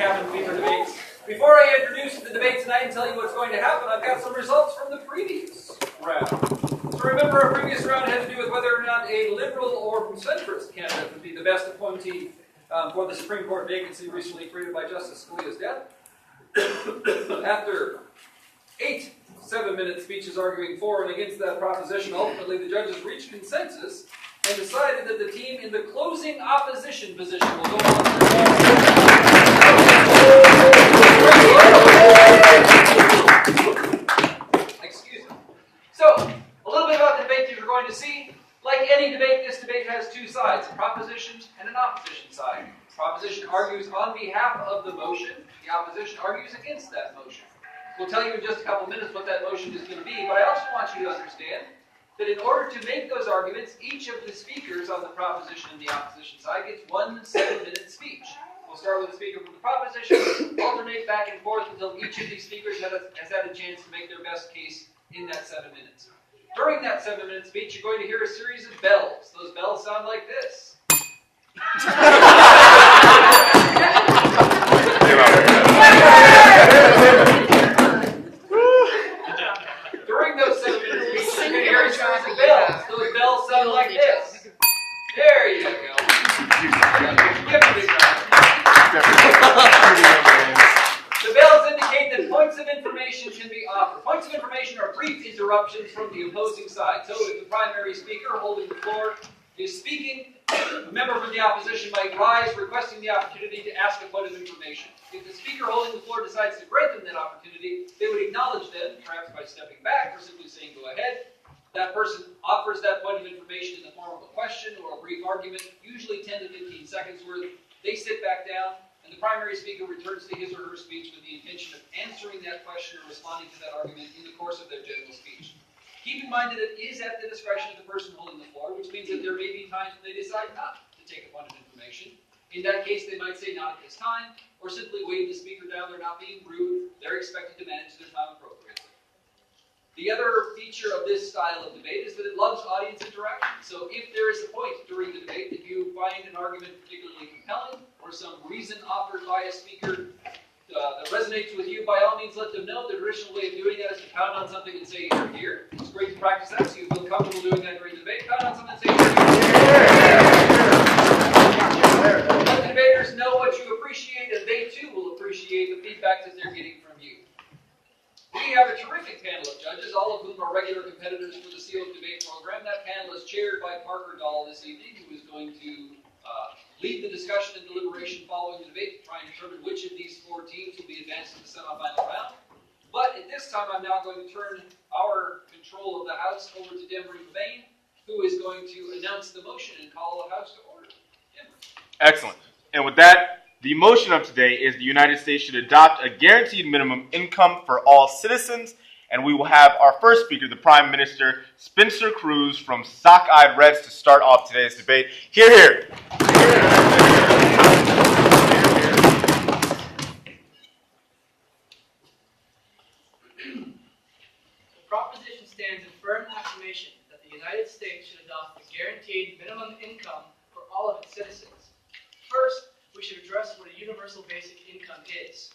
cabin fever debates. Before I introduce the debate tonight and tell you what's going to happen, I've got some results from the previous round. So remember, our previous round had to do with whether or not a liberal or centrist candidate would be the best appointee for the Supreme Court vacancy recently created by Justice Scalia's death. After 8 7-minute speeches arguing for and against that proposition, ultimately the judges reached consensus and decided that the team in the closing opposition position will go on. Excuse me. So, a little bit about the debate that you're going to see. Like any debate, this debate has two sides, a proposition and an opposition side. The proposition argues on behalf of the motion. The opposition argues against that motion. We'll tell you in just a couple minutes what that motion is going to be, but I also want you to understand that in order to make those arguments, each of the speakers on the proposition and the opposition side gets 1 7-minute speech. We'll start with the speaker from the proposition, alternate back and forth until each of these speakers has had a chance to make their best case in that 7 minutes. During that 7-minute speech, you're going to hear a series of bells. Those bells sound like this. During those 7-minute speeches, you're going to hear a series of bells. Those bells sound like this. There you go. Give it a try. The bells indicate that points of information can be offered. Points of information are brief interruptions from the opposing side. So if the primary speaker holding the floor is speaking, a member from the opposition might rise, requesting the opportunity to ask a point of information. If the speaker holding the floor decides to grant them that opportunity, they would acknowledge them, perhaps by stepping back or simply saying, go ahead. That person offers that point of information in the form of a question or a brief argument, usually 10 to 15 seconds worth. They sit back down, and the primary speaker returns to his or her speech with the intention of answering that question or responding to that argument in the course of their general speech. Keep in mind that it is at the discretion of the person holding the floor, which means that there may be times when they decide not to take a point of information. In that case, they might say not at this time, or simply wave the speaker down. They're not being rude. They're expected to manage their time appropriately. The other feature of this style of debate is that it loves audience interaction. So if there is a point during the debate that you find an argument particularly compelling, or some reason offered by a speaker that resonates with you, by all means let them know. The traditional way of doing that is to pound on something and say, here, here. It's great to practice that, so you feel comfortable doing that during the debate. Pound on something and say, here. Let the debaters know what you appreciate, and they too will appreciate the feedback that they're getting from you. We have a terrific panel of judges, all of whom are regular competitors for the Sealed Debate program. That panel is chaired by Parker Dahl this evening, who is going to lead the discussion and deliberation following the debate to try and determine which of these 4 teams will be advanced to the semifinal round. But at this time, I'm now going to turn our control of the House over to Demery Bain, who is going to announce the motion and call the House to order. Demery. Excellent. And with that, the motion of today is the United States should adopt a guaranteed minimum income for all citizens. And we will have our first speaker, the Prime Minister, Spencer Cruz from Sockeyed Reds, to start off today's debate. Hear, hear. The proposition stands in firm affirmation that the United States should adopt a guaranteed minimum income for all of its citizens. First, we should address what a universal basic income is.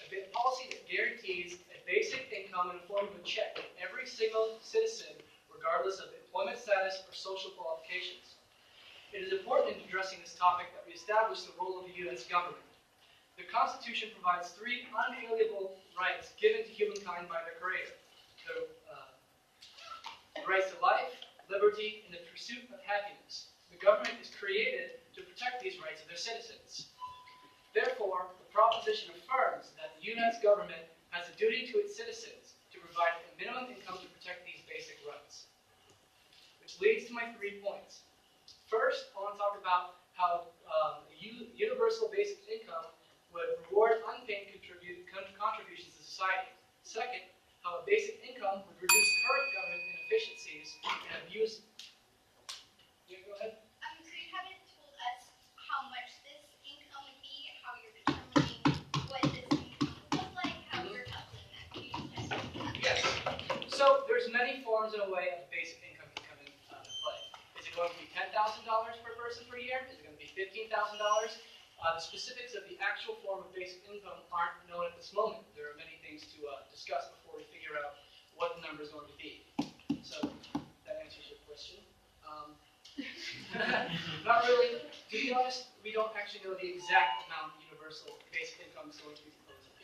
A policy that guarantees a basic income in the form of a check to every single citizen, regardless of employment status or social qualifications. It is important in addressing this topic that we establish the role of the U.S. government. The Constitution provides 3 unalienable rights given to humankind by their Creator. The rights to life, liberty, and the pursuit of happiness. The government is created to protect these rights of their citizens. Therefore, the proposition affirms that the U.S. government has a duty to its citizens to provide a minimum income to protect these basic rights. Which leads to my 3 points. First, I want to talk about how universal basic income would reward unpaid contributions to society. Second, how a basic income would reduce current government inefficiencies and abuse. Yeah, go ahead. So you haven't told us how much this income would be, how you're determining what this income would look like, how you're calculating that. Can you just Yes. So there's many forms and a way of basic income can come into play. Is it going to be $10,000 per person per year? Is it going to be $15,000? The specifics of the actual form of basic income aren't known at this moment. There are many things to discuss before we figure out what the number is going to be. So that answers your question. Not really. To be honest, we don't actually know the exact amount of universal basic income is going to be proposed to be.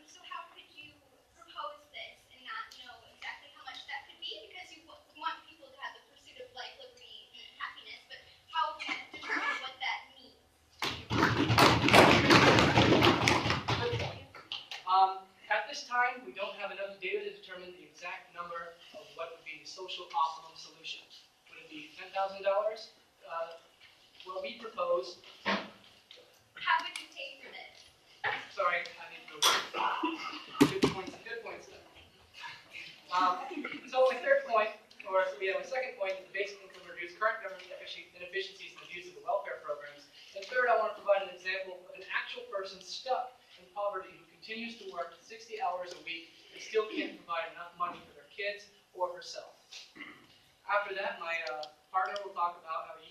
So how could you propose this and not know exactly how much that could be? Because you want people to have the pursuit of life, liberty, and happiness, but how can you determine what that means? Good point. At this time, we don't have enough data to determine the exact number of what would be the social optimum solution. Would it be $10,000? What we propose. How would you pay for this? Sorry, I need to go. Good points. Good points. So my third point, or we have a second point, is the basic income reduce current government inefficiencies and abuse of the welfare programs. And third, I want to provide an example of an actual person stuck in poverty who continues to work 60 hours a week and still can't provide enough money for their kids or herself. After that, my partner will talk about how a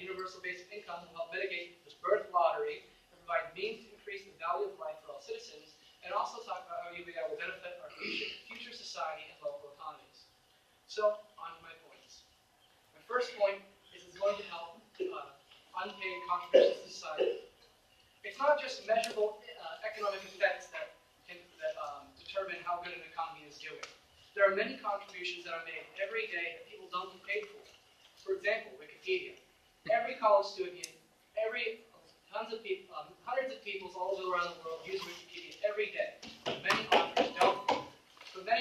universal basic income will help mitigate this birth lottery and provide means to increase the value of life for all citizens, and also talk about how UBI will benefit our future society and local economies. So, on to my points. My first point is it's going to help unpaid contributions to society. It's not just measurable economic effects that determine how good an economy is doing. There are many contributions that are made every day that people don't get paid for. For example, Wikipedia. Every college student, hundreds of people all around the world use Wikipedia every day. But many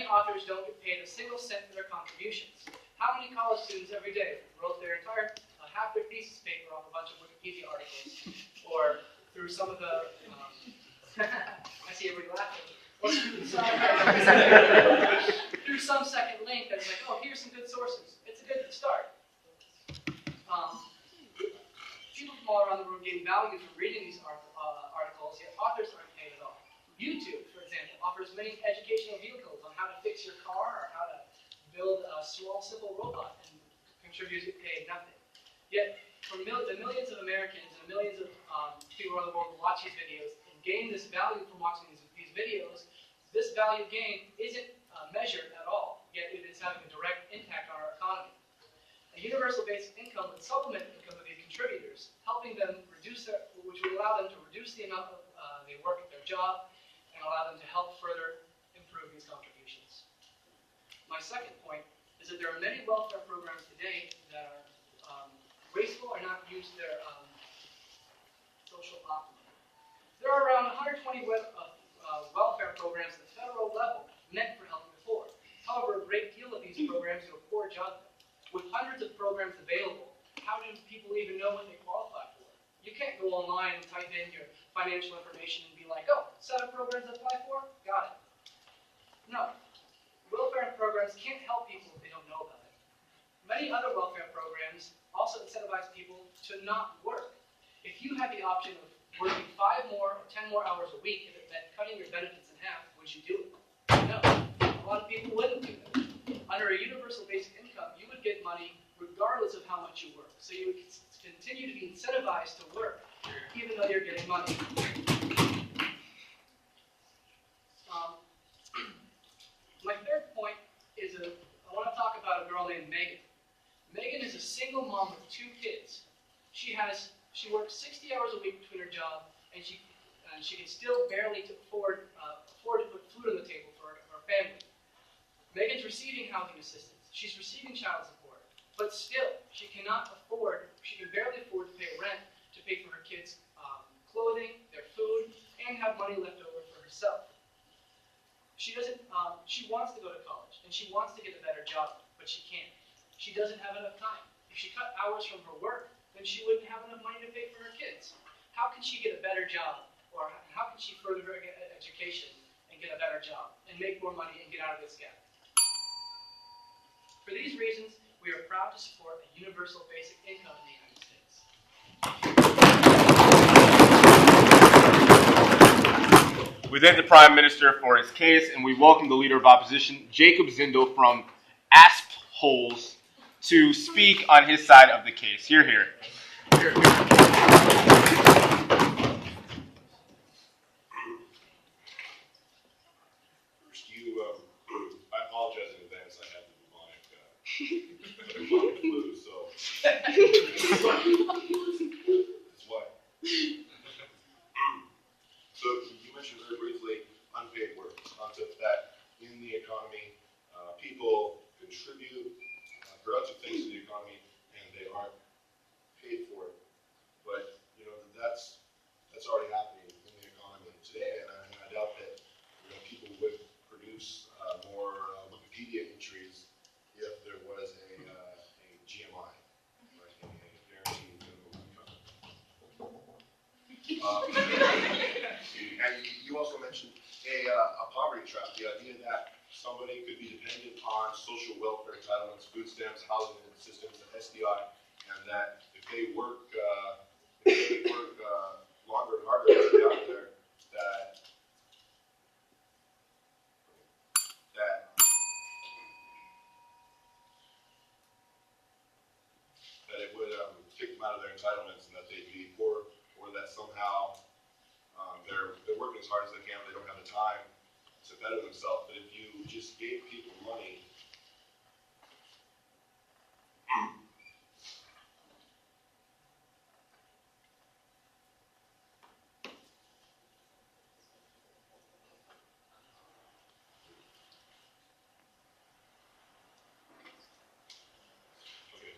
authors don't get paid a single cent for their contributions. How many college students every day wrote their entire half their thesis paper off a bunch of Wikipedia articles, or through some of the I see everybody laughing. Or through some second link that's like, oh, here's some good sources. It's a good start. People from all around the world gain value from reading these articles, yet authors aren't paid at all. YouTube, for example, offers many educational vehicles on how to fix your car or how to build a small, simple robot, and contributors get paid nothing. Yet, for the millions of Americans and the millions of people around the world who watch these videos and gain this value from watching these videos, this value gain isn't measured at all, yet it is having a direct impact on our economy. A universal basic income would supplement the income of these contributors, helping them which would allow them to reduce the amount of they work at their job and allow them to help further improve these contributions. My second point is that there are many welfare programs today that are wasteful or not use their social optimum. There are around 120 welfare programs at the federal level meant for helping the poor. However, a great deal of these programs do a poor job. With hundreds of programs available, how do people even know what they qualify for? You can't go online and type in your financial information and be like, oh, 7 programs to apply for? Got it. No. Welfare programs can't help people if they don't know about it. Many other welfare programs also incentivize people to not work. If you had the option of working 5 more or 10 more hours a week, if it meant cutting your benefits in half, would you do it? No. A lot of people wouldn't do that. Under a universal basic income, you would get money regardless of how much you work. So you would continue to be incentivized to work, even though you're getting money. My third point is I want to talk about a girl named Megan. Megan is a single mom with 2 kids. She works 60 hours a week between her job, and she can still barely afford to put food on the table for her family. Megan's receiving housing assistance. She's receiving child support. But still, she can barely afford to pay rent, to pay for her kids' clothing, their food, and have money left over for herself. She wants to go to college, and she wants to get a better job, but she can't. She doesn't have enough time. If she cut hours from her work, then she wouldn't have enough money to pay for her kids. How can she get a better job, or how can she further her education and get a better job, and make more money and get out of this gap? For these reasons, we are proud to support a universal basic income in the United States. We thank the Prime Minister for his case, and we welcome the Leader of Opposition, Jacob Zindel from Asp Holes, to speak on his side of the case. Hear, hear. That's why. So you mentioned very briefly unpaid work. The concept that in the economy, people contribute productive things to the economy, and they aren't paid for it. But you know that's already happening in the economy today, and I doubt that people would produce more Wikipedia entries if there was a GMI, like a guaranteed minimum income. And you also mentioned a poverty trap, the idea that somebody could be dependent on social welfare entitlements, food stamps, housing assistance, SDI, and that if they work longer and harder to get out there, that it would kick them out of their entitlements and that they'd be poor, or that somehow they're working as hard as they can, they don't have the time to better themselves. But if you just gave people money, okay.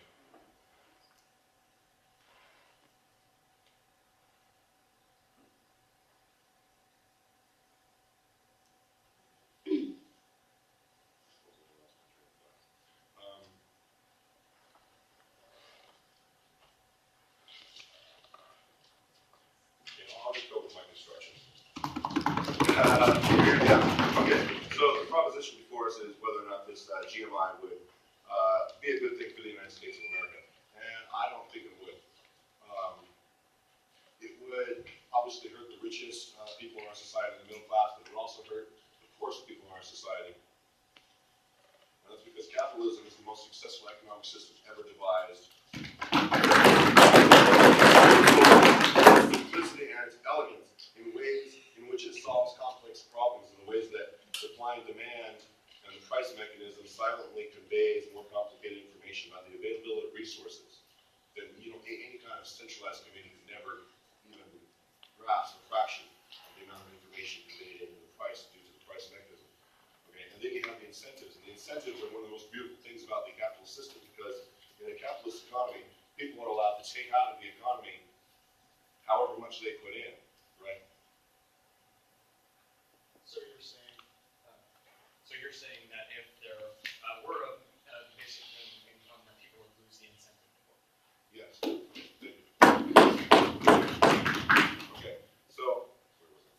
I'll just go with my construction. Yeah. Okay. So the proposition before us is whether or not this GMI would be a good thing for the United States of America, and I don't think it would. It would obviously hurt the richest people in our society, the middle class, but it would also hurt the poorest people in our society. And that's because capitalism is the most successful economic system ever devised. Simplicity and its elegance in ways in which it solves complex problems, in the ways that supply and demand and the price mechanism silently conveys more complicated information about the availability of resources than any kind of centralized committee could never even grasp a fraction of the amount of information conveyed into the price due to the price mechanism. Okay, and then you have the incentives, and the incentives are one of the most beautiful things about the capitalist system, because in a capitalist economy, people are allowed to take out of the economy however much they put in, right? So you're saying that if there were a basic minimum income, that people would lose the incentive to work? Yes. Okay, so where was it?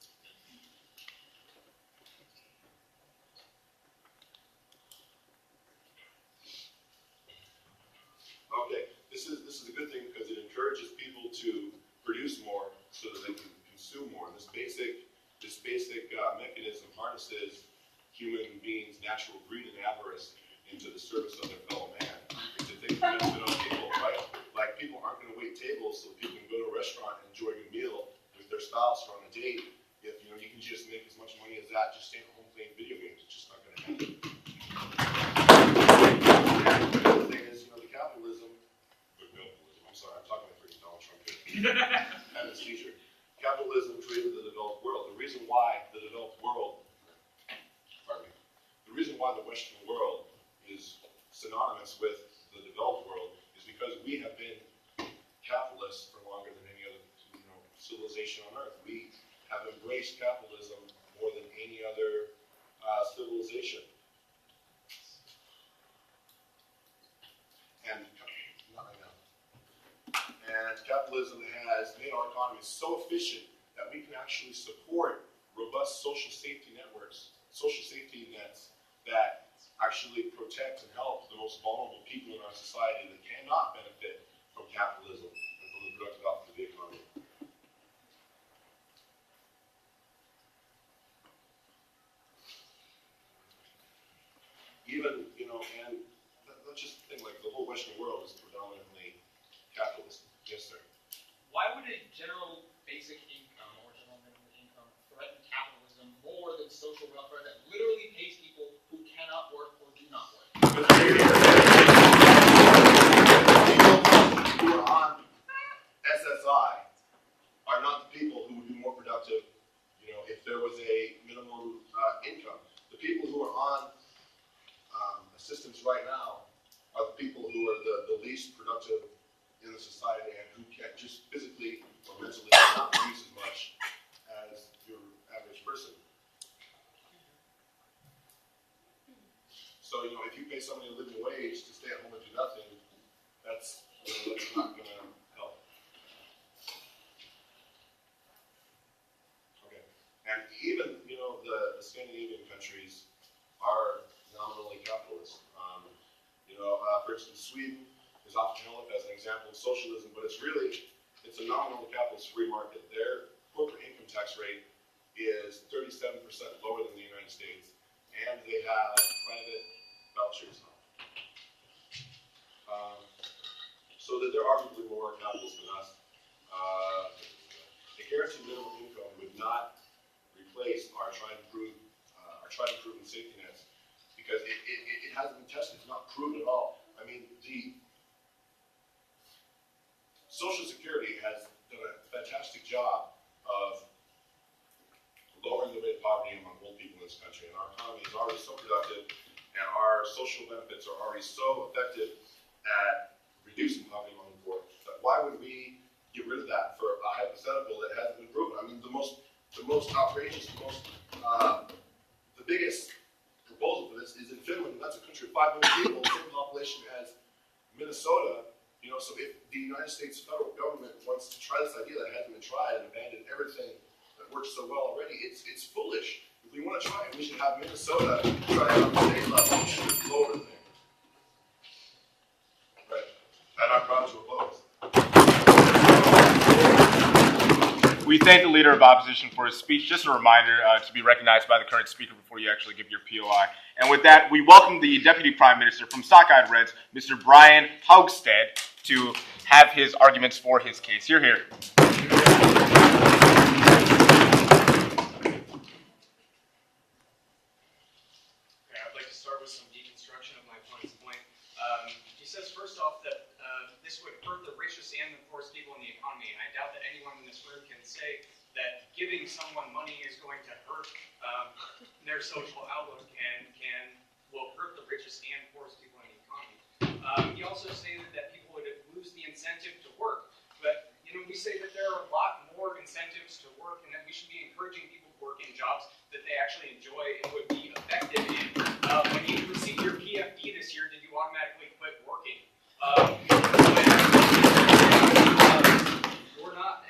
Okay, this is a good thing because it encourages people to produce more so that they can consume more. This basic mechanism harnesses human beings' natural greed and avarice into the service of their fellow man. It's a thing that benefit other people, right? Like people aren't going to wait tables so people can go to a restaurant and enjoy a meal with their spouse or on a date. If you can just make as much money as that, just staying at home playing video games. It's just not going to happen. And the other thing is, the capitalism. I'm sorry, I'm talking like freaking Donald Trump here. Had a seizure. Capitalism created the developed world. The reason why the Western world is synonymous with the developed world is because we have been capitalists for longer than any other civilization on earth. We have embraced capitalism more than any other civilization. And capitalism has made our economy so efficient that we can actually support robust social safety networks, social safety nets that actually protect and help the most vulnerable people in our society that cannot benefit from capitalism and from the productive output of the economy. Even, and let's just think like the whole Western world is predominantly capitalist. Yes, sir. Why would a general basic income or general minimum income threaten capitalism more than social welfare that literally pays people who cannot work or do not work? are not the people who would be more productive, if there was a minimum income. The people who are on assistance right now are the people who are the least productive in the society and who can just physically or mentally not produce as much as your average person. So, if you pay somebody a living wage to stay at home and do nothing, that's not going to help. Okay. And even, the Scandinavian countries are nominally capitalist. For instance, Sweden is often held up as an example of socialism, but it's a nominal capitalist free market. Their corporate income tax rate is 37% lower than the United States, and they have private vouchers. So that they're arguably more capitalist than us. The guaranteed minimum income would not replace our tried and proven safety nets because it hasn't been tested. It's not proven at all. I mean, the Social Security has done a fantastic job of lowering the rate of poverty among old people in this country, and our economy is already so productive, and our social benefits are already so effective at reducing poverty among the poor. That why would we get rid of that for a hypothetical that hasn't been proven? I mean, the most outrageous, the biggest proposal for this is in Finland. That's a country of 5 million people, the same population as Minnesota. So if the United States federal government wants to try this idea that hasn't been tried and abandon everything that works so well already, it's foolish. If we want to try it, we should have Minnesota try it on the state level. We should lower the thing. Right. And I'm proud to oppose. We thank the Leader of Opposition for his speech. Just a reminder to be recognized by the current speaker before you actually give your POI. And with that, we welcome the Deputy Prime Minister from Sockeyed Reds, Mr. Brian Haugstad, to have his arguments for his case. You're here. I'd like to start with some deconstruction of my opponent's point. He says first off that this would hurt the richest and the poorest people in the economy, and I doubt that anyone in this room can say that giving someone money is going to hurt their social outlook and will hurt the richest and poorest people in the economy. He also stated that people would lose the incentive to work, but we say that there are a lot more incentives to work, and that we should be encouraging people to work in jobs that they actually enjoy and would be effective in. When you received your PFD this year, did you automatically quit working? We're not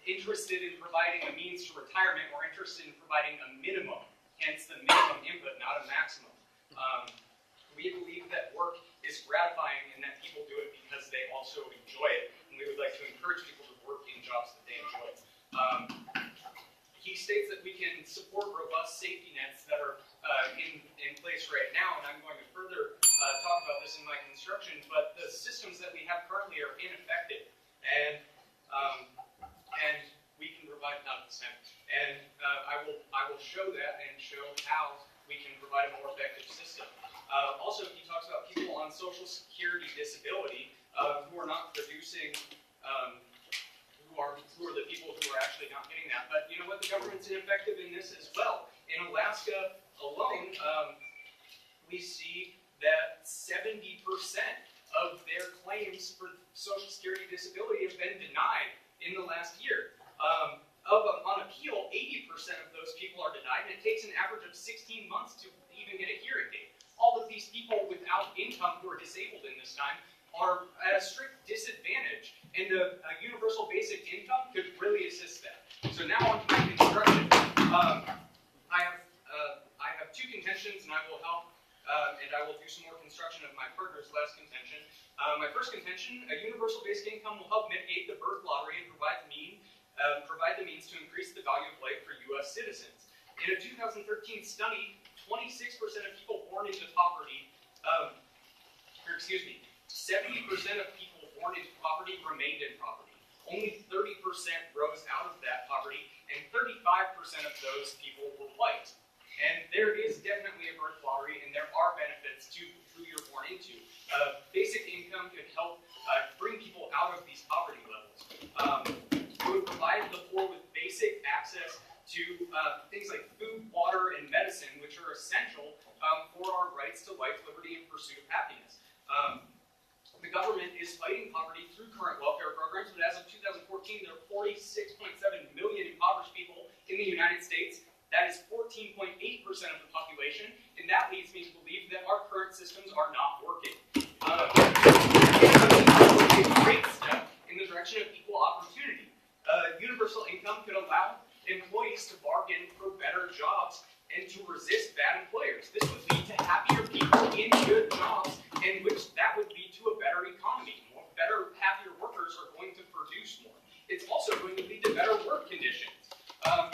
interested in providing a means to retirement. We're interested in providing a minimum, hence the minimum input, not a maximum. We believe that work is gratifying and that people do it because they also enjoy it, and we would like to encourage people to work in jobs that they enjoy. He states that we can support robust safety nets that are in place right now, and I'm going to further talk about this in my construction, but the systems that we have currently are ineffective, and we can provide, not the same, and I will show that and show how we can provide a more effective system. Also, he talks about people on Social Security disability who are not producing, who are the people who are actually not getting that. But you know what? The government's ineffective in this as well. In Alaska alone, we see that 70% of their claims for Social Security disability have been denied in the last year. On appeal, 80% of those people are denied, and it takes an average of 16 months to even get a hearing date. All of these people without income who are disabled in this time are at a strict disadvantage, and a universal basic income could really assist them. So now on to my construction. I have two contentions, and I will help, and I will do some more construction of my partner's last contention. My first contention: a universal basic income will help mitigate the birth lottery and provide the means to increase the value of life for U.S. citizens. In a 2013 study, 26% of people born into poverty, 70% of people born into poverty remained in poverty. Only 30% rose out of that poverty, and 35% of those people were white. And there is definitely a birth lottery, and there are benefits to who you're born into. Basic income could help bring people out of these poverty levels. It would provide the poor things like food, water, and medicine, which are essential for our rights to life, liberty, and pursuit of happiness. The government is fighting poverty through current welfare programs, but as of 2014, there are 46.7 million impoverished people in the United States. That is 14.8% of the population, and that leads me to believe that our current systems are not working. It's a great step in the direction of equal opportunity. Universal income could allow employees to bargain for better jobs and to resist bad employers. This would lead to happier people in good jobs, and which that would lead to a better economy. Better, happier workers are going to produce more. It's also going to lead to better work conditions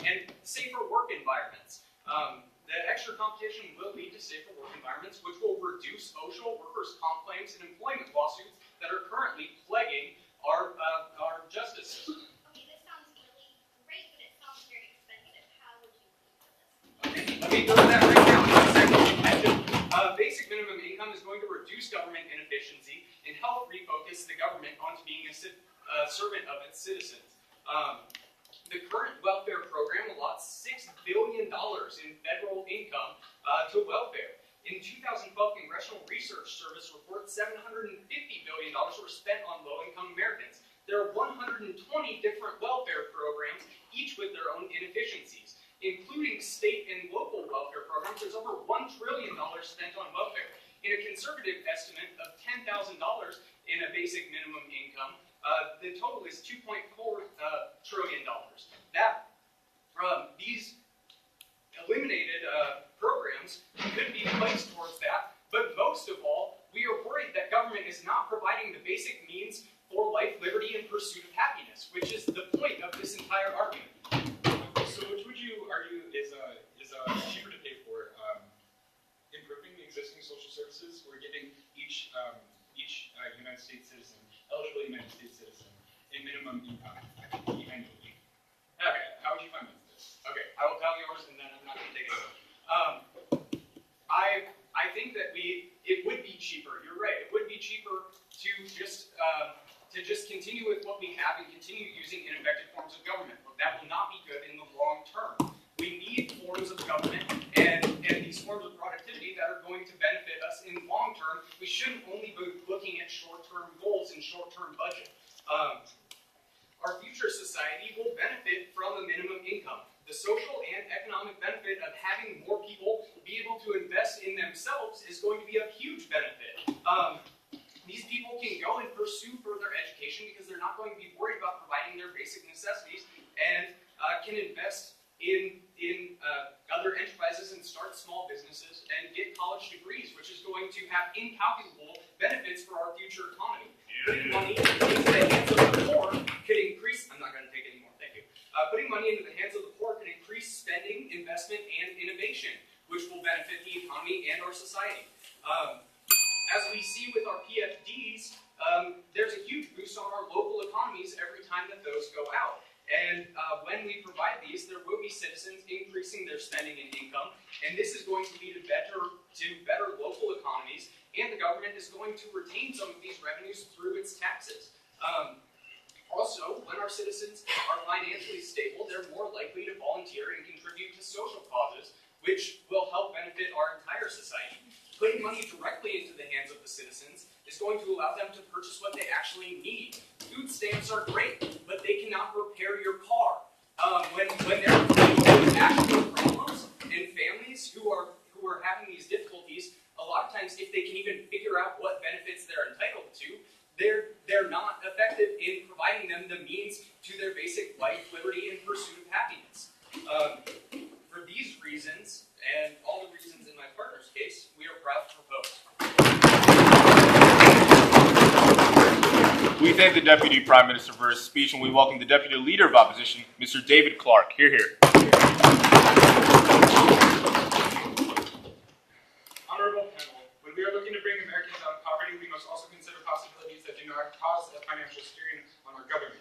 and safer work environments. The extra competition will lead to safer work environments, which will reduce OSHA, workers' comp claims, and employment lawsuits that are currently plaguing our justice system. Okay, this sounds really great, but it sounds very expensive. How would you pay for this? Okay, let me go to that right now. Basic minimum income is going to reduce government inefficiency and help refocus the government onto being a servant of its citizens. The current welfare program allots $6 billion in federal income to welfare. In 2012, Congressional Research Service reports $750 billion were spent on low-income Americans. There are 120 different welfare programs, each with their own inefficiencies. Including state and local welfare programs, there's over $1 trillion spent on welfare. In a conservative estimate of $10,000 in a basic minimum income, the total is $2.4 trillion. These eliminated programs could be placed towards that, but most of all, we are worried that government is not providing the basic means for life, liberty, and pursuit of happiness, which is the point of this entire argument. So which would you argue is cheaper to pay for? Improving the existing social services, or giving each United States citizen, eligible United States citizen, a minimum income annually? Okay, how would you finance this? Okay, I will tell yours, and then I'm not going to take it over. I think that it would be cheaper. You're right. It would be cheaper to just continue with what we have and continue using ineffective forms of government. But that will not be good in the long term. We need forms of government and these forms of productivity that are going to benefit us in long term. We shouldn't only be looking at short-term goals and short-term budget. Our future society will benefit from a minimum income. The social and economic benefit of having more people be able to invest in themselves is going to be a huge benefit. These people can go and pursue further education because they're not going to be worried about providing their basic necessities, and can invest in other enterprises and start small businesses and get college degrees, which is going to have incalculable benefits for our future economy. Putting money into the hands of the poor could increase. I'm not going to take any more. Thank you. Putting money into the hands of the poor can increase spending, investment, and innovation, which will benefit the economy and our society. As we see with our PFDs, there's a huge boost on our local economies every time that those go out. And when we provide these, there will be citizens increasing their spending and income, and this is going to lead to better local economies, and the government is going to retain some of these revenues through its taxes. Also, when our citizens are financially stable, they're more likely to volunteer and contribute to social causes, which will help benefit our entire society. Putting money directly into the hands of the citizens is going to allow them to purchase what they actually need. Food stamps are great, but they cannot repair your car. When there are actual problems and families who are having these difficulties, a lot of times if they can even figure out what benefits they're entitled to, they're not effective in providing them the means to their basic life, liberty, and pursuit of happiness. For these reasons, and all the reasons in my partner's case, we are proud to propose. We thank the Deputy Prime Minister for his speech, and we welcome the Deputy Leader of Opposition, Mr. David Clark. Hear, hear. Honorable panel, when we are looking to bring Americans out of poverty, we must also consider possibilities that do not cause a financial strain on our government.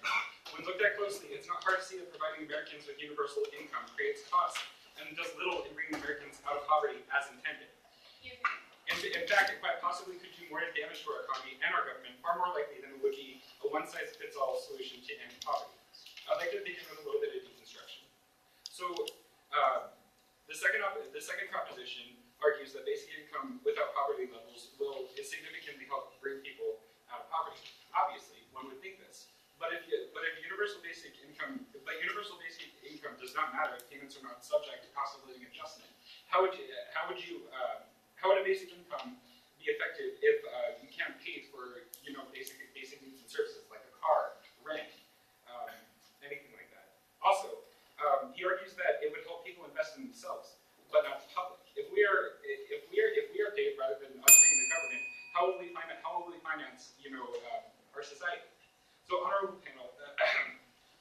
When looked at closely, it's not hard to see that providing Americans with universal income creates costs and does little in bringing Americans out of poverty as intended. And in fact, it quite possibly could do more damage to our economy and our government, far more likely than it would be a one-size-fits-all solution to end poverty. I'd like to begin with a little bit of deconstruction. So, second proposition argues that basic income without poverty levels will significantly help bring people out of poverty. Obviously, one would think this. But if universal basic income does not matter if payments are not subject to cost of living adjustment, how would a basic income be effective if you can't pay for basic needs and services like a car, rent, anything like that? Also, he argues that it would help people invest in themselves, but not the public. If we are paid rather than us paying the government, how will we finance our society? So, honorable panel,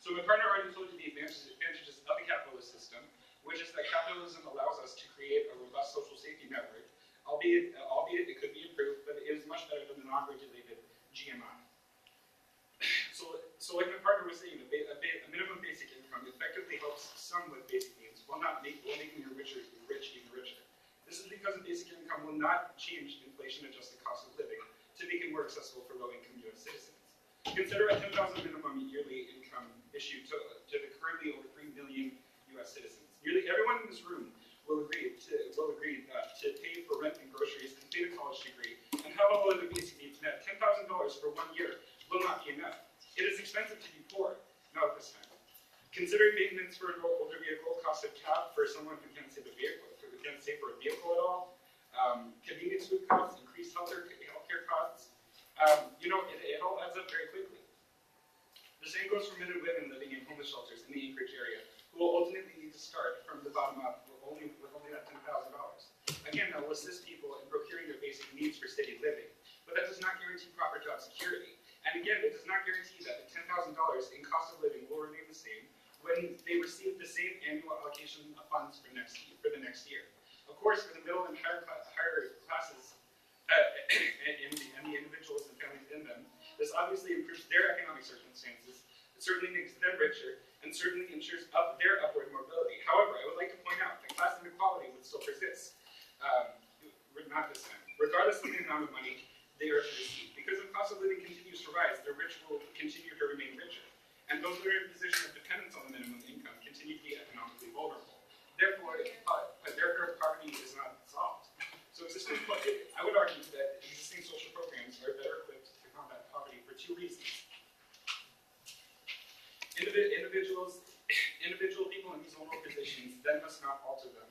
so my partner already told you the advantages of the capitalist system, which is that capitalism allows us to create a robust social safety network, albeit it could be improved, but it is much better than the non-regulated GMI. So like my partner was saying, a minimum basic income effectively helps some with basic needs, while making the rich even richer. This is because a basic income will not change inflation-adjusted cost of living to make it more accessible for low-income U.S. citizens. Consider a $10,000 minimum yearly income issued to the currently over 3 million U.S. citizens. Nearly everyone in this room will agree to pay for rent and groceries, complete a college degree, and have all other basic needs met. $10,000 for 1 year will not be enough. It is expensive to be poor, not at this time. Considering maintenance for an older vehicle, cost of cab for someone who can't save a vehicle at all, convenience food costs, increased healthcare costs, it all adds up very quickly. The same goes for men and women living in homeless shelters in the Anchorage area, who will ultimately need to start from the bottom up with only that $10,000. Again, that will assist people in procuring their basic needs for steady living, but that does not guarantee proper job security. And again, it does not guarantee that the $10,000 in cost of living will remain the same when they receive the same annual allocation of funds for the next year. Of course, for the middle and higher classes and the individuals and families in them, this obviously improves their economic circumstances, it certainly makes them richer, and certainly ensures their upward mobility. However, I would like to point out that class inequality would still persist, not this time, regardless of the amount of money they are to receive. Because if cost of living continues to rise, the rich will continue to remain richer, and those that are in a position of dependence on the minimum income continue to be economically vulnerable. Therefore, poverty is not solved. So I would argue that existing social programs are better equipped to combat poverty for two reasons. Individual people in these vulnerable positions then must not alter them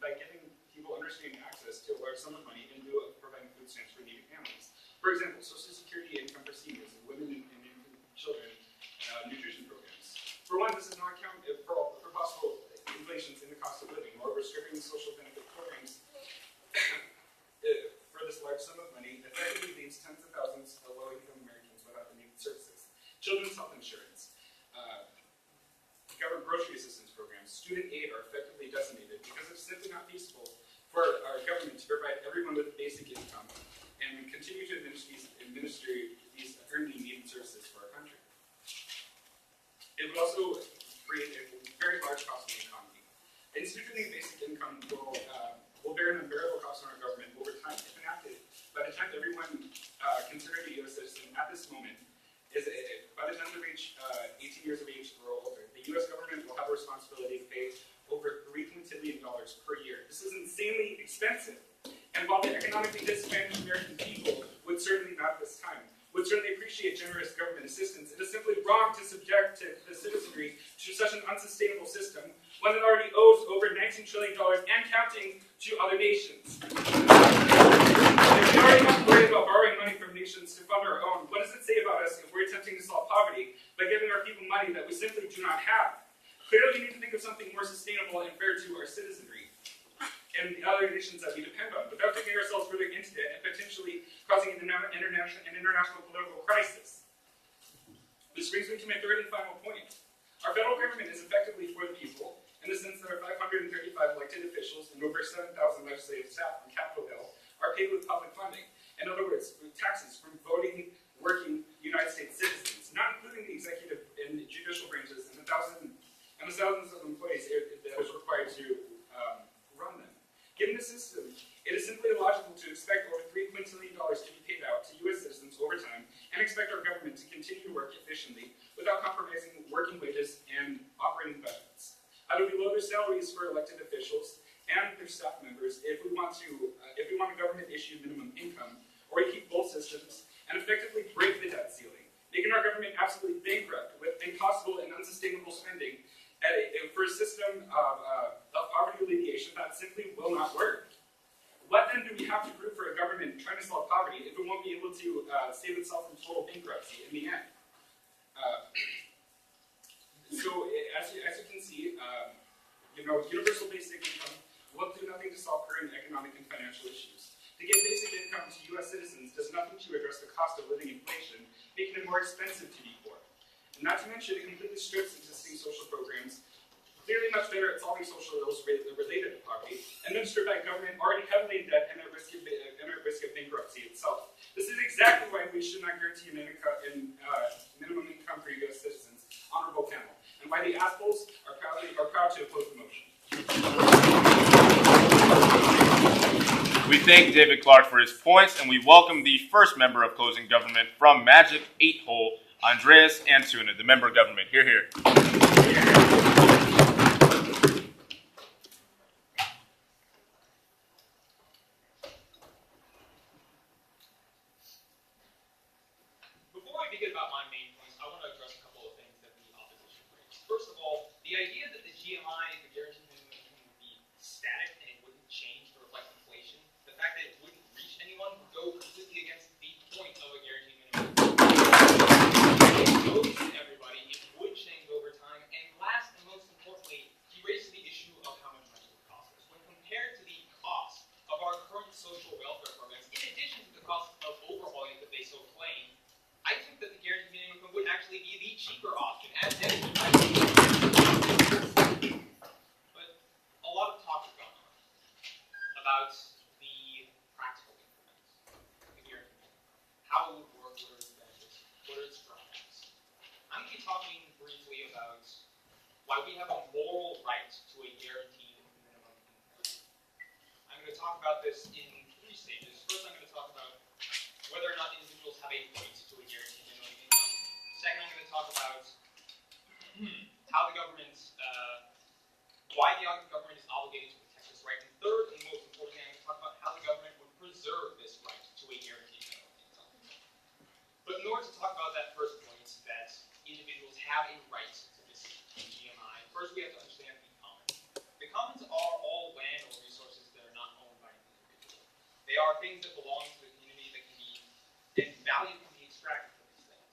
by giving people understanding access to a large sum of money in lieu of providing food stamps for needy families. For example, Social Security income for seniors and women and infant children nutrition programs. For one, this does not account for possible inflations in the cost of living. Moreover, stripping the social benefit programs for this large sum of money effectively leaves tens of thousands of low-income Americans without the needed services. Children's health insurance, government grocery assistance programs, student aid are effectively decimated because it's simply not feasible for our government to provide everyone with a basic income and continue to administer these urgently needed services for our country. It would also create a very large cost in the economy. Instituting basic income will bear an unbearable cost on our government over time. If enacted, by the time everyone considered a U.S. citizen at this moment by the time they reach 18 years of age or older, the U.S. government will have a responsibility to pay over $3 quintillion per year. This is insanely expensive. And while the economically disadvantaged American people would certainly not at this time, would certainly appreciate generous government assistance, it is simply wrong to subject the citizenry to such an unsustainable system, one that already owes over $19 trillion and counting to other nations. If we already have to worry about borrowing money from nations to fund our own, what does it say about us if we're attempting to solve poverty by giving our people money that we simply do not have? Clearly, we need to think of something more sustainable and fair to our citizenry and the other nations that we depend on, without taking ourselves further into debt and potentially causing an international political crisis. This brings me to my third and final point. Our federal government is effectively for the people, in the sense that our 535 elected officials and over 7,000 legislative staff on Capitol Hill are paid with public funding. In other words, taxes from voting, working United States citizens, not including the executive and judicial branches and the thousands of employees that is required to run them. Given the system, it is simply illogical to expect over $3 quintillion to be paid out to U.S. citizens over time and expect our government to continue to work efficiently without compromising working wages and operating budgets. I would below their salaries for elected officials and their staff members if we want a government-issued minimum income, or to keep both systems and effectively break the debt ceiling, making our government absolutely bankrupt with impossible and unsustainable spending for a system of poverty alleviation that simply will not work. What then do we have to prove for a government trying to solve poverty if it won't be able to save itself from total bankruptcy in the end? So as you can see, universal basic income will do nothing to solve current economic and financial issues. To give basic income to U.S. citizens does nothing to address the cost of living inflation, making it more expensive to be poor. And not to mention, it completely strips existing social programs, clearly much better at solving social ills related to poverty, and then strip out government already heavily in debt and at risk of bankruptcy itself. This is exactly why we should not guarantee a minimum income for U.S. citizens, honorable panel, and why the ASPLs are proud to oppose the motion. We thank David Clark for his points, and we welcome the first member of Closing Government from Magic 8-Hole, Andreas Antuna, the member of government. Hear, hear. Before I begin about my main points, I want to address a couple of things that the opposition raised. First of all, the idea that the GMI, the guaranteed minimum income, would be static and it wouldn't change to reflect inflation, the fact that it wouldn't reach anyone would go completely against the point of a guaranteed minimum income. It goes to everybody, it would change over time, and last and most importantly, he raised the issue of how much money it would cost us. When compared to the cost of our current social welfare programs, in addition to the cost of overhauling that they so claim, I think that the guaranteed minimum income would actually be the cheaper option, as but a lot of talk has gone on about the practical implements, the guaranteed minimum, how it would work, what are its benefits, what are its drawbacks. I'm going to be talking briefly about why we have a moral right to a guaranteed minimum income. I'm going to talk about this in 3 stages. First, I'm going to talk about whether or not individuals have a right to a guaranteed minimum income. Second, I'm going to talk about how the government, why the government is obligated to protect this right. And third, and most importantly, I'm going to talk about how the government would preserve this right to a guaranteed minimum income. But in order to talk about that first point, that individuals have a right to this GMI, first we have to understand the commons. The commons are all land or resources that are not owned by an individual. They are things that belong to the community that can be, and value can be extracted from these things.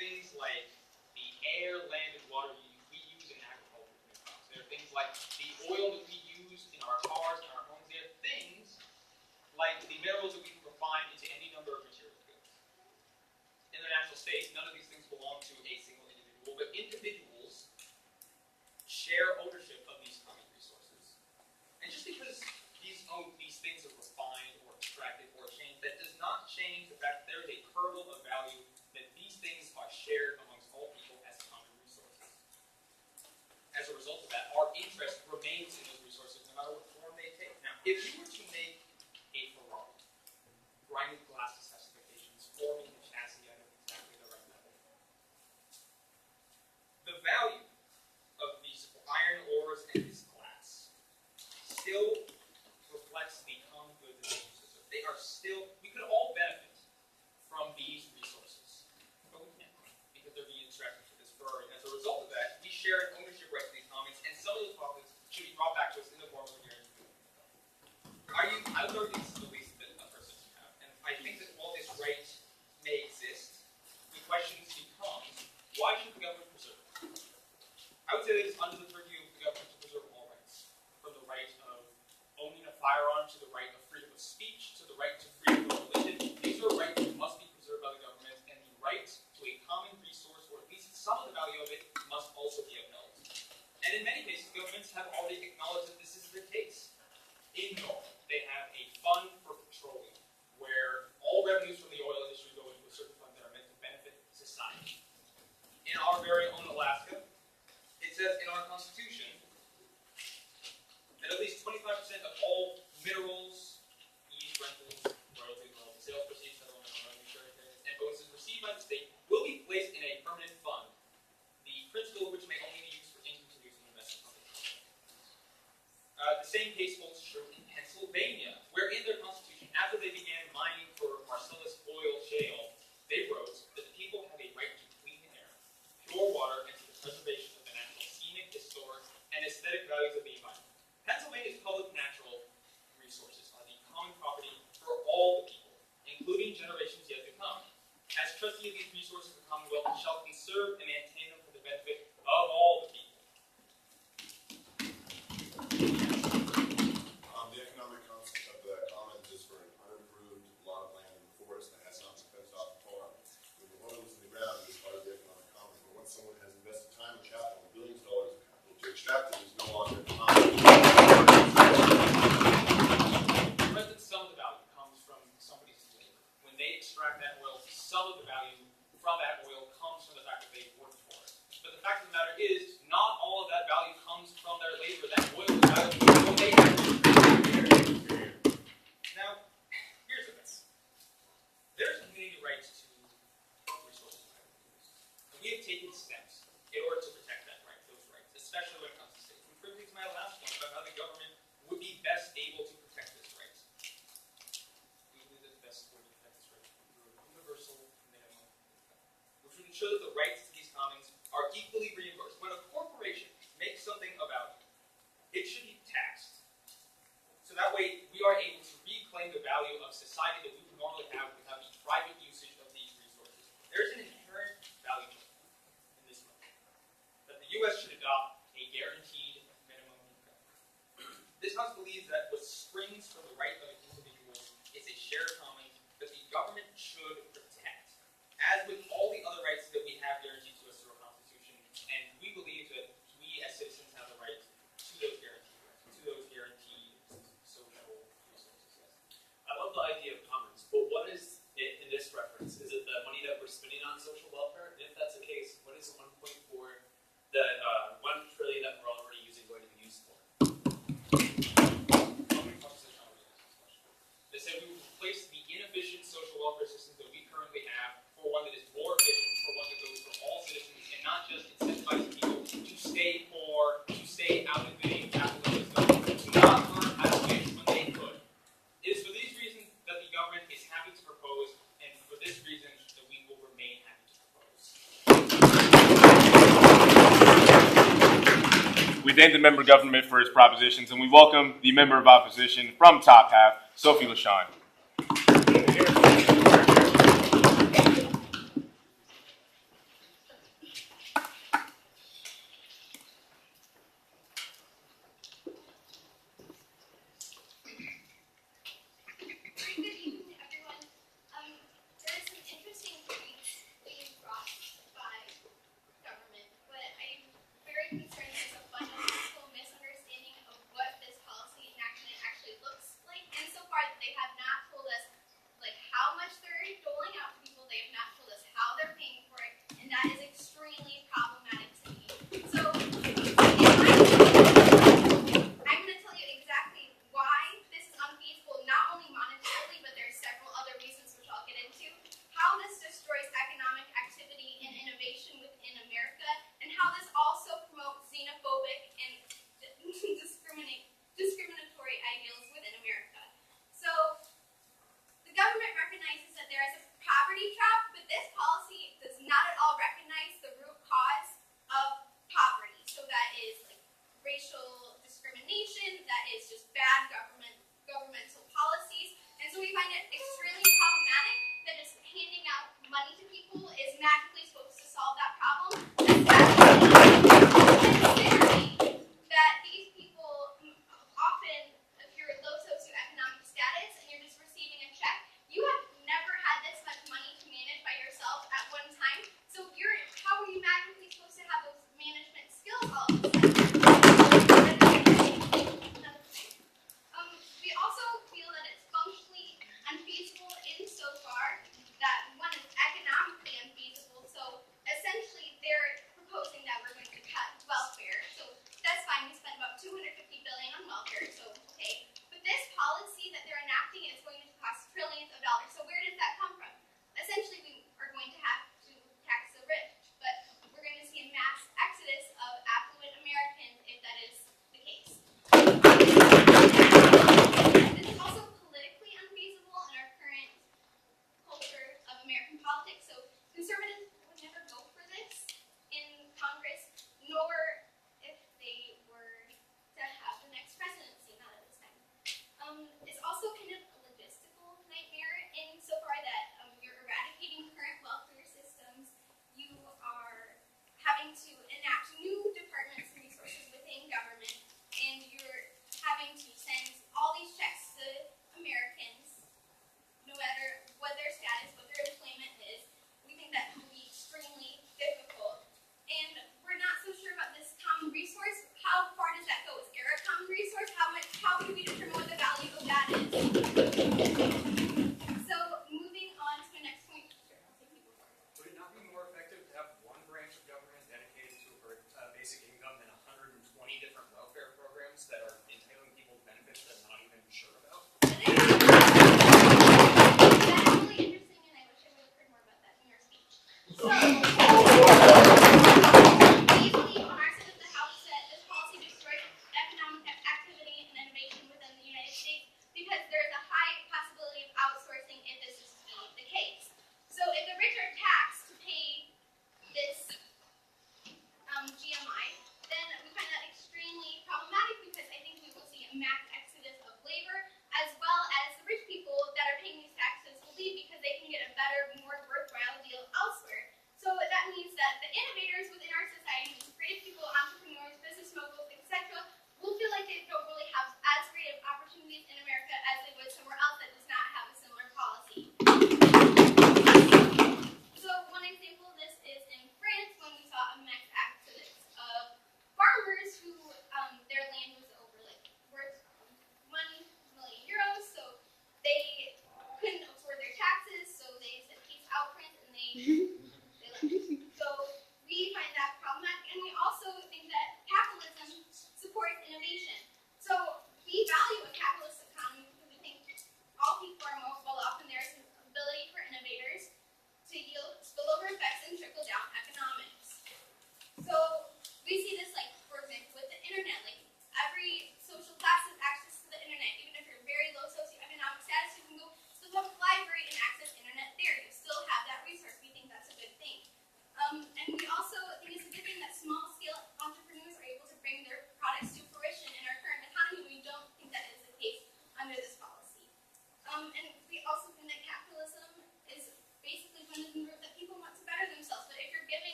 Things like the air, land, and water we use in agriculture to make crops. There are things like the oil that we use in our cars and our homes. There are things like the minerals that we can refine into any number of material goods. In their natural state, none of these things belong to a single individual, but individuals share ownership of these common resources. And just because these things are refined or extracted or changed, that does not change the fact that there is a kernel of value that these things are shared amongst all people as common resources. As a result of that, our interest remains in those resources no matter what form they take. Now, if you were to make a Ferrari, grinding glass to specifications, forming the chassis out of exactly the right metal, the value of these iron ores and this glass still reflects the common good that they use. They are still, we could all benefit from these resources, but we can't because they're being extracted from this Ferrari. And as a result of that, we share an ownership right to these commons, and some of those profits should be brought back to us in the form of a guarantee. I would argue this is the least that a person should have, and I think that while this right may exist, the question becomes, why should the government preserve it? I would say that it's under the purview of the government to preserve all rights, from the right of owning a firearm to the right of freedom of speech to the right to freedom of religion. These are rights that must be preserved by the government, and the right to a common resource, or at least some of the value of it, must also be upheld. And in many cases, governments have already acknowledged that this is the case. In Norway, they have a fund for petroleum, where all revenues from the oil industry go into a certain fund that are meant to benefit society. In our very own Alaska, it says in our Constitution that at least 25% of all minerals, fees, rentals, royalties, sales proceeds, settlement, revenue sharing payments, and bonuses received by the state will be placed in a permanent fund, the principal of which may only be used for income-producing investment. The economic concept of the commons is for an unimproved lot of land in the forest that has not been fenced off and farmed. With the homes in the ground is part of the economic commons, but once someone has invested time and capital, billions of dollars of capital to extract it, is no longer a commons. For instance, some of the value comes from somebody's labor. When they extract that oil, some of the value from that oil comes from the fact that they worked for it. But the fact of the matter is, not all of that value comes from their labor. That oil is valuable so they have to. Now, here's the thing. There's community rights to resources. And we have taken steps in order to protect that right, those rights, especially when it comes to states. Which brings me to my last point about how the government would be best able to protect this right. We believe that the best way to protect this right is through a universal minimum income, which would ensure that the rights to these commons are equally reimbursed. When a corporation makes something of value, it should be taxed. So that way we are able to reclaim the value of society that we would normally have without the private usage of these resources. There's an inherent value in this motion that the U.S. should adopt a guaranteed minimum income. This House believes that what springs from the right of an individual is a shared common that the government should protect, as with all the other rights that we have guaranteed to us through our Constitution. And we believe that we as citizens have the right to those guaranteed social resources. Yes. I love the idea of commons, but what is it in this reference? Is it the money that we're spending on social welfare? And if that's the case, what is 1.4, the 1 trillion that we're already using going to be used for? They said we would replace the inefficient social welfare systems that we currently have for one that is more efficient, for one that goes for all citizens, and not just incentivize people to stay poor, to stay out of the capitalist system, to not learn how to fish when they could. It is for these reasons that the government is happy to propose, and for this reason that we will remain happy to propose. We thank the member of government for his propositions, and we welcome the member of opposition from Top Half, Sophie LaShawn. Good evening, everyone. There are some interesting tweets being brought by government, but I'm very concerned there's a fundamental misunderstanding of what this policy enactment actually looks like. And so far, they have not told us like how much they're doling out to people. They have not told us how they're paying for it, and that is extremely problematic to me. So, I'm going to tell you exactly why this is unfeasible, not only monetarily, but there's several other reasons which I'll get into. How this destroys economic activity and innovation within America, and how this also promotes xenophobic and discriminatory ideals within America. So, the government recognizes that there is a poverty trap, but this policy does not at all recognize the root cause of poverty. So that is like racial discrimination, that is just bad governmental policies. And so we find it extremely problematic that just handing out money to people is magically supposed to solve that problem. Considering that these people often, if you're low socioeconomic status and you're just receiving a check, you have never had this much money to manage by yourself at one time. So how are you magically supposed to have those management skills all of a sudden? We also feel that it's functionally unfeasible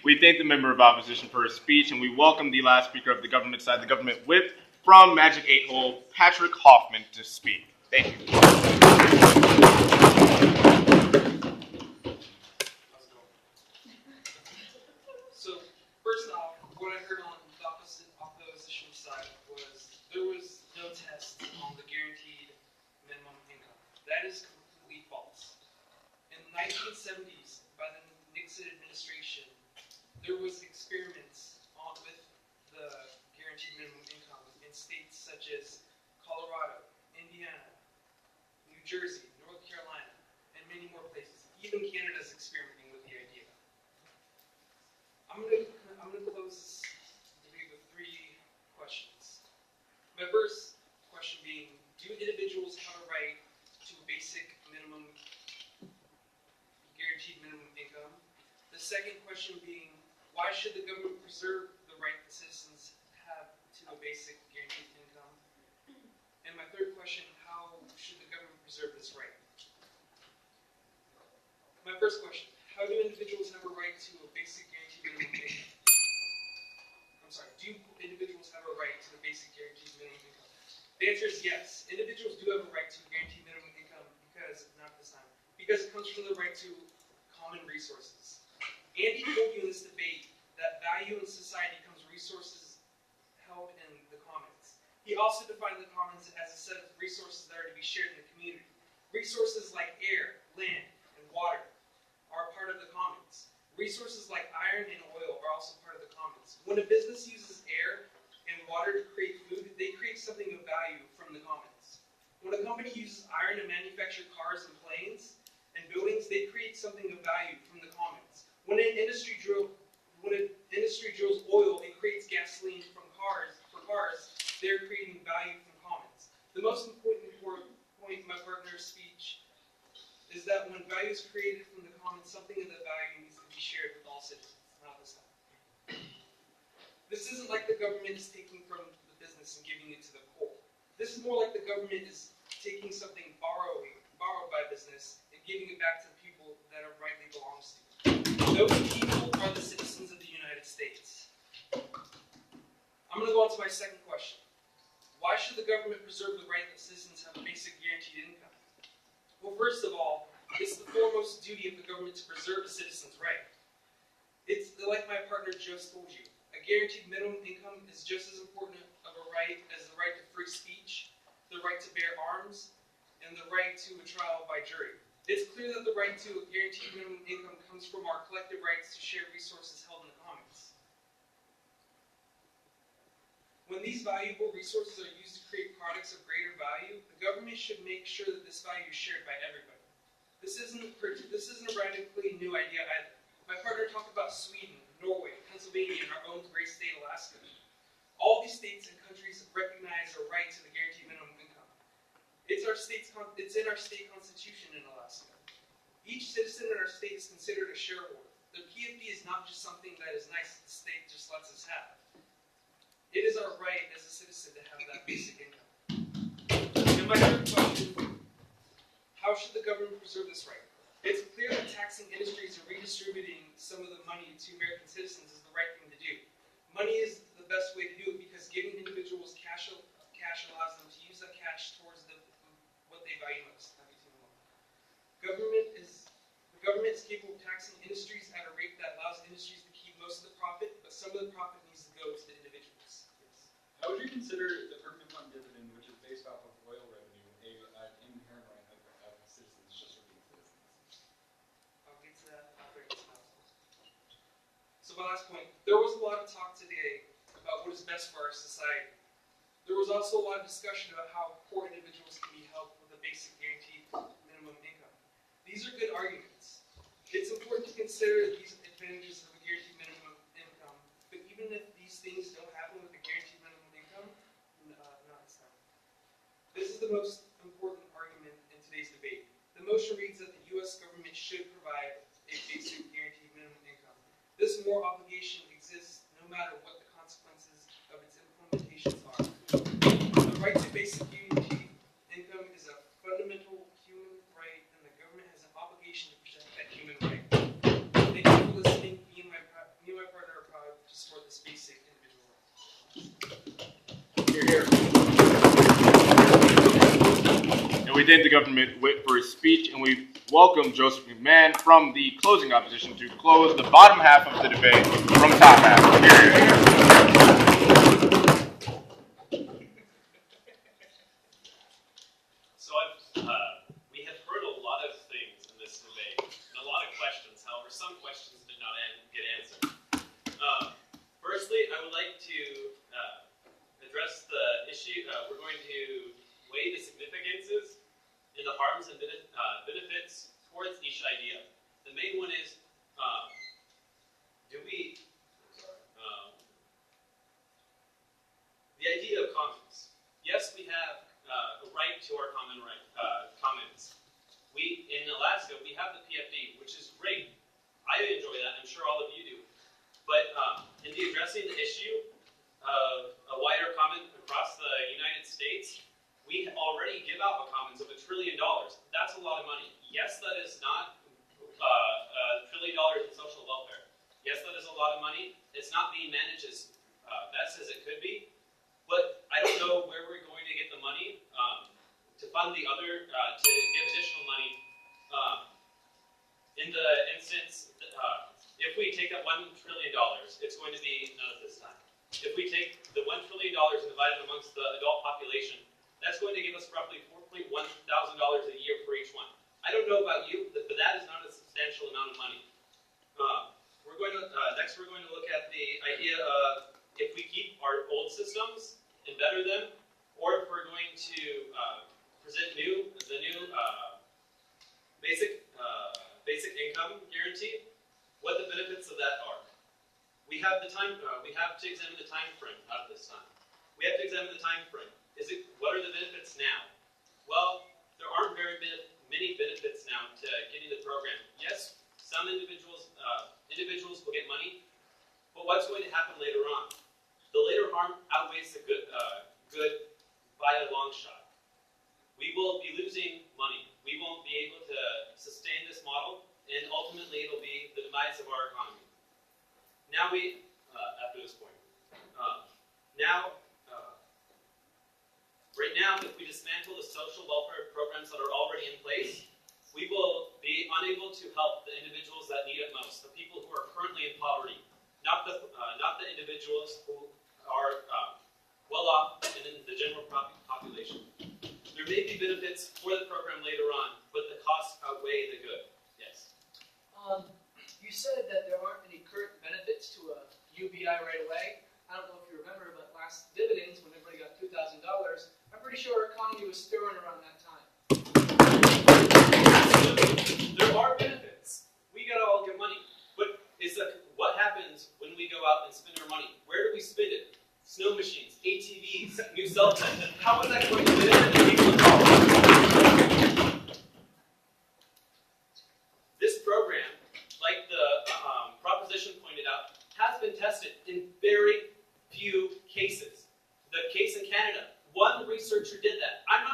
We thank the member of opposition for his speech, and we welcome the last speaker of the government side, the government whip from Magic 8 Hole, Patrick Hoffman, to speak. Thank you. So, first off, what I heard on the opposition side was there was no test on the guaranteed minimum income. That is completely false. In the 1970s, by the Nixon administration, there was experiments with the guaranteed minimum income in states such as Colorado, Indiana, New Jersey, North Carolina, and many more places. Even Canada is experimenting with the idea. I'm gonna close this debate with 3 questions. My first question being, do individuals have a right to a basic minimum, guaranteed minimum income? The second question being, why should the government preserve the right that citizens have to a basic guaranteed income? And my third question, how should the government preserve this right? My first question, how do individuals have a right to a basic guaranteed minimum income? I'm sorry, do individuals have a right to the basic guaranteed minimum income? The answer is yes. Individuals do have a right to a guaranteed minimum income because, not this time, because it comes from the right to common resources. Andy told you in this debate that value in society comes resources held in the commons. He also defined the commons as a set of resources that are to be shared in the community. Resources like air, land, and water are part of the commons. Resources like iron and oil are also part of the commons. When a business uses air and water to create food, they create something of value from the commons. When a company uses iron to manufacture cars and planes and buildings, they create something of value from the commons. When an industry drills oil and creates gasoline for cars, they're creating value from commons. The most important point in my partner's speech is that when value is created from the commons, something of the value needs to be shared with all citizens, not this time. This isn't like the government is taking from the business and giving it to the poor. This is more like the government is taking something borrowed by business and giving it back to the people that it rightly belongs to. Those people are the citizens of the United States. I'm going to go on to my second question. Why should the government preserve the right that citizens have a basic guaranteed income? Well, first of all, it's the foremost duty of the government to preserve a citizen's right. It's like my partner just told you. A guaranteed minimum income is just as important of a right as the right to free speech, the right to bear arms, and the right to a trial by jury. It's clear that the right to a guaranteed minimum income comes from our collective rights to share resources held in the commons. When these valuable resources are used to create products of greater value, the government should make sure that this value is shared by everybody. This isn't a radically new idea either. My partner talked about Sweden, Norway, Pennsylvania, and our own great state, Alaska. All these states and countries recognize a right to the guaranteed minimum income. It's in our state constitution in Alaska. Each citizen in our state is considered a shareholder. The PFD is not just something that is nice that the state just lets us have. It is our right as a citizen to have that basic income. And my third question, how should the government preserve this right? It's clear that taxing industries and redistributing some of the money to American citizens is the right thing to do. Money is the best way to do it because giving individuals cash allows them to use that cash towards what they value most. The government is capable of taxing industries at a rate that allows industries to keep most of the profit, but some of the profit needs to go to the individuals. Yes. How would you consider the permanent fund dividend, which is based off of oil revenue, an inherent right of citizens just for being citizens? I'll get to that after I get to that. So my last point, there was a lot of talk today about what is best for our society. There was also a lot of discussion about how poor individuals can be helped with a basic guaranteed minimum income. These are good arguments. It's important to consider these advantages of a guaranteed minimum income, but even if these things don't happen with a guaranteed minimum income, not this time. This is the most important argument in today's debate. The motion reads that the U.S. government should provide a basic guaranteed minimum income. This moral obligation exists no matter what the consequences of its implementations are. The right to basic guaranteed income is a fundamental human right, and the government has an obligation to protect that human right. Thank you for listening. Me and my within the government for his speech, and we welcome Joseph McMahon from the closing opposition to close the bottom half of the debate from top half. So we have heard a lot of things in this debate, and a lot of questions. However, some questions did not get answered. Firstly, I would like to address the issue. We're going to weigh the significances and the harms and benefits towards each idea. The main one is, the idea of commons. Yes, we have a right to our commons. In Alaska, we have the PFD, which is great. I enjoy that. I'm sure all of you do. But in addressing the issue of a wider common across the United States, we already give out a commons of $1 trillion. That's a lot of money. Yes, that is not $1 trillion in social welfare. Yes, that is a lot of money. It's not being managed as best as it could be. But I don't know where we're going to get the money to fund the other, to give additional money. In the instance, if we take that $1 trillion, it's going to be none at this time. If we take the $1 trillion and divide it amongst the adult population, that's going to give us roughly $4,100 a year for each one. I don't know about you, but that is not a substantial amount of money. Next we're going to look at the idea of if we keep our old systems and better them, or if we're going to present the new basic income guarantee, what the benefits of that are. We have to examine the time frame out of this time. We have to examine the time frame. What are the benefits now? Well, there aren't very many benefits now to getting the program. Yes, some individuals will get money, but what's going to happen later on? The later harm outweighs the good by a long shot. We will be losing money. We won't be able to sustain this model, and ultimately it'll be the demise of our economy. Now after this point, right now, if we dismantle the social welfare programs that are already in place, we will be unable to help the individuals that need it most, the people who are currently in poverty, not the individuals who are well off in the general population. There may be benefits for the program later on, but the costs outweigh the good. Yes. You said that there aren't any current benefits to a UBI right away. I don't know if you remember, but last dividends, when everybody got $2,000, I'm pretty sure our economy was stirring around that time. There are benefits. We gotta all get money. But what happens when we go out and spend our money? Where do we spend it? Snow machines, ATVs, new cell phones. How is that going to benefit the people involved? This program, like the proposition pointed out, has been tested in very few cases. The case in Canada, one researcher did that. I'm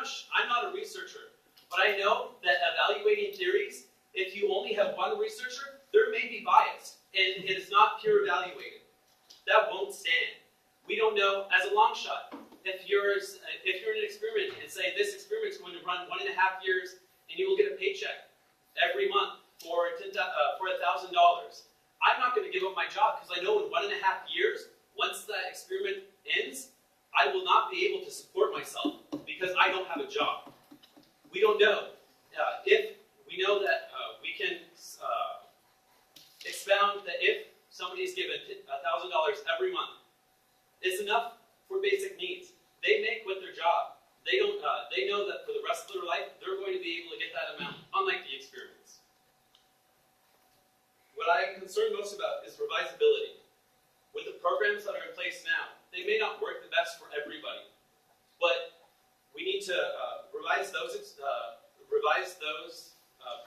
not a researcher, but I know that evaluating theories, if you only have one researcher, there may be bias, and it is not peer evaluated. That won't stand. We don't know, as a long shot, if you're in an experiment and say this experiment is going to run 1.5 years and you will get a paycheck every month for $1,000, I'm not going to give up my job because I know in 1.5 years, once that experiment ends, I will not be able to support myself because I don't have a job. We don't know. If we know that we can expound that if somebody is given $1,000 every month, it's enough for basic needs. They make with their job. They don't. They know that for the rest of their life, they're going to be able to get that amount, unlike the experiments. What I'm concerned most about is revisability. With the programs that are in place now, they may not work the best for everybody, but we need to revise those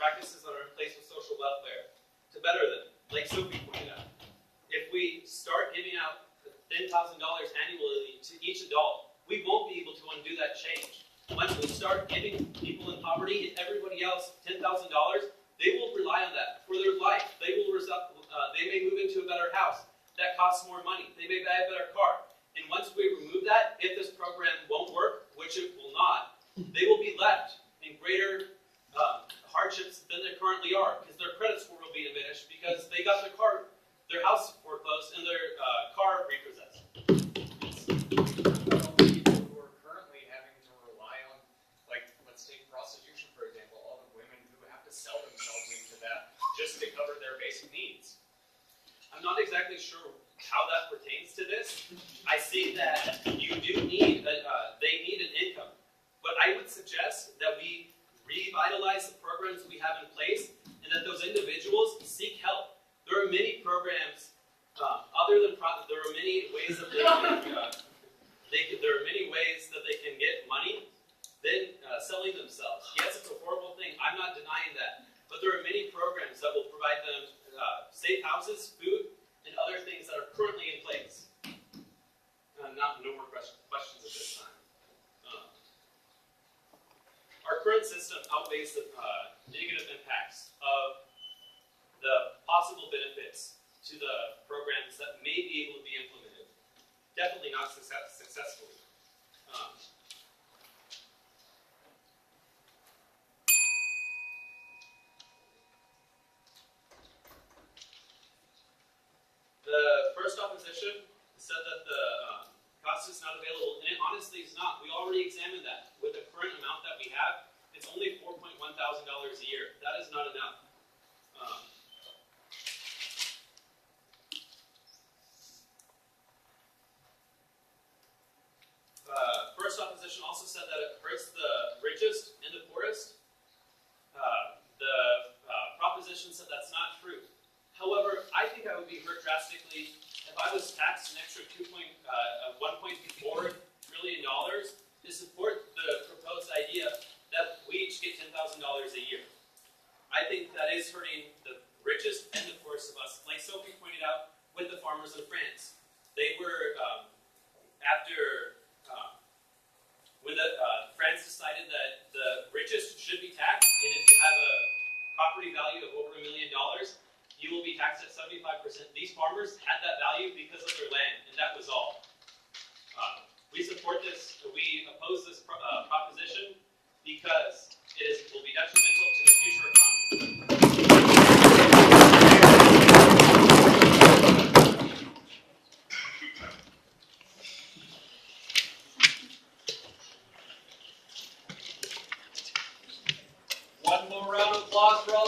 practices that are in place with social welfare to better them. Like Sophie pointed out, if we start giving out $10,000 annually to each adult, we won't be able to undo that change. Once we start giving people in poverty and everybody else $10,000, they will rely on that for their life. They may move into a better house. That costs more money. They may buy a better car. And once we remove that, if this program won't work, which it will not, they will be left and greater hardships than there currently are, because their credit score will be diminished because they got their house foreclosed and their car repossessed. People who are currently having to rely on, like, let's take prostitution for example, all the women who have to sell themselves into that just to cover their basic needs. I'm not exactly sure how that pertains to this. I see that you do need, they need an income. But I would suggest that we revitalize the programs we have in place and that those individuals seek help. There are many programs, there are many ways that there are many ways that they can get money than selling themselves. Yes, it's a horrible thing. I'm not denying that. But there are many programs that will provide them safe houses, food, and other things that are currently in place. No more questions at this time. Our current system outweighs the negative impacts of the possible benefits to the programs that may be able to be implemented. Definitely not successfully. The first opposition said that the cost is not available, and it honestly is not. We already examined that. With the current amount that we have, it's only $4,100 a year. That is not enough. First opposition also said that it hurts the richest and the poorest. The proposition said that's not true. However, I think I would be hurt drastically if I was taxed an extra $1.4 trillion to support the proposed idea that we each get $10,000 a year. I think that is hurting the richest and the poorest of us. Like Sophie pointed out with the farmers in France. They were, when France decided that the richest should be taxed, and if you have a property value of over $1 million, you will be taxed at 75%. These farmers had that value because of their land, and that was all. We support this, we oppose this proposition because it will be detrimental to the future economy. One more round of applause for all